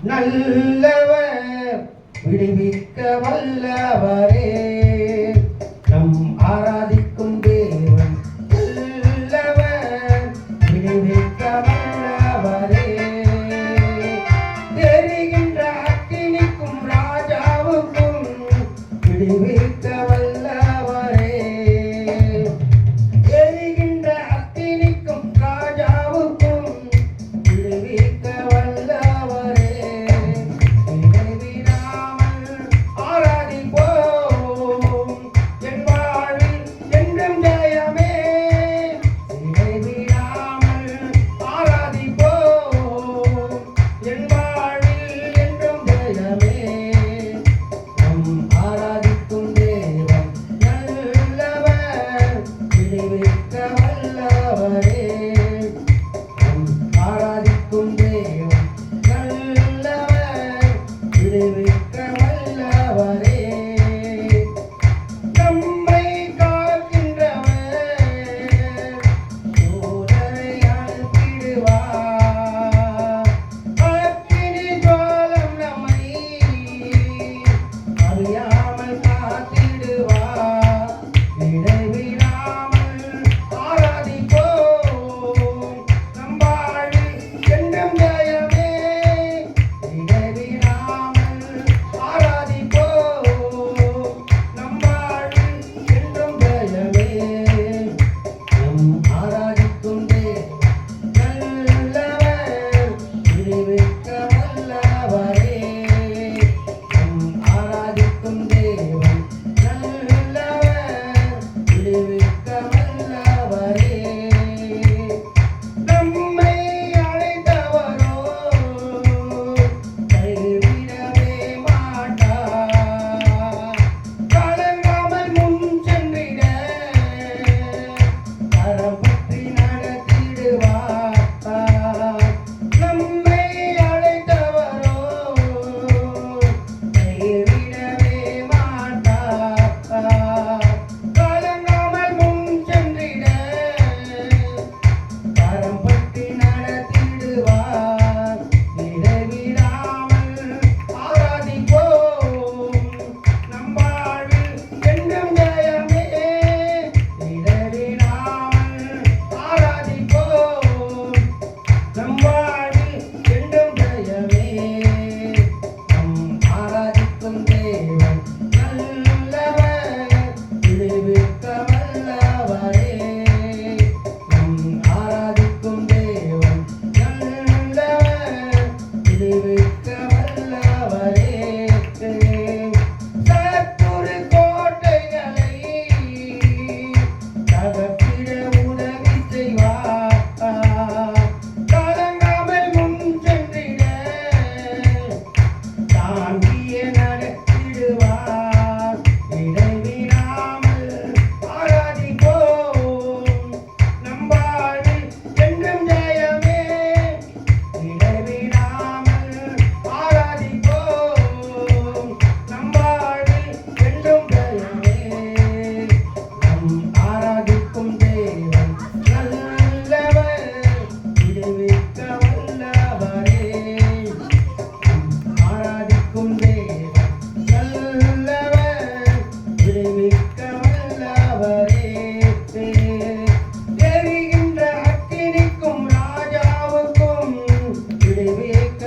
நல்லவர் விடுவிக்க வல்லவரே நம் ஆராதிக்கும் தேவன் நல்லவர் விடுவிக்க வல்லவரே தெரிகின்ற அக்கினிக்கும் ராஜாவுக்கும் விடுவிக்க வல்லவரே எரிகின்ற அக்கினிக்கும் ராஜாவுக்கும் விடுவிக்க வல்லவரே இடைவிடாமல் ஆராதிப்போம் என் வாழ்வில் என்றும் ஜெயமே இடைவிடாமல் ஆராதிப்போம் என் வாழ்வில் என்றும் ஜெயமே நம் ஆராதிக்கும் தேவன் நல்லவர் விடுவிக்க வல்லவரே நம் ஆராதிக்கும் தேவன் நல்லவர் விடுவிக்க வல்லவரே நம்மை காக்கின்றவர் தூதரை அனுப்பிடுவார் அக்கினி ஜுவாலம் நம்மை அறியாமல் காத்திடுவார் இடைவிடாமல் ஆராதிப்போம் நம் வாழ்வில் என்றும் ஜெயமே இடைவிடாமல் ஆராதிப்போம் நம் வாழ்வில் என்றும் ஜெயமே நம் ஆராதிக்கும் தேவன் நல்லவர் விடுவிக்க வல்லவரே நம் ஆராதிக்கும் தேவன் நல்லவர் விடுவிக்க வல்லவரே நம்மை அழைத்தவரோ கைவிடவே மாட்டார் கலங்காமல் முன் சென்றிட கரம் பற்றி நடத்திடுவார் நம்மை அழைத்தவரோ கைவிடவே மாட்டார் கலங்காமல் முன் சென்றிட கரம் பற்றி நடத்திடுவார் இடைவிடாமல் ஆராதிப்போம் நம் வாழ்வில் என்றும் ஜெயமே இடைவிடாமல் ஆராதிப்போம் நம் வாழ்வில் என்றும் ஜெயமே நம் ஆராதிக்கும் தேவன் நல்லவர் விடுவிக்க வல்லவரே நம் ஆராதிக்கும் தேவன் நல்லவர் விடுவிக்க வல்லவரே சத்துரு கோட்டைகளை தகர்த்திட உதவி செய்வார் கலங்காமல் முன் சென்றிட தாங்கிய நடத்திடுவார் இடைவிடாமல் ஆராதிப்போம் நம் வாழ்வில் என்றும் ஜெயமே இடைவிடாமல் ஆராதிப்போம் நம் வாழ்வில் என்றும் ஜெயமே நம் ஆராதிக்கும் தேவன் நல்லவர் விடுவிக்க வல்லவரே நம் ஆராதிக்கும் தேவன் நல்லவர் விடுவிக்க வல்லவரே எரிகின்ற அக்கினிக்கும் ராஜாவுக்கும் விடுவிக்க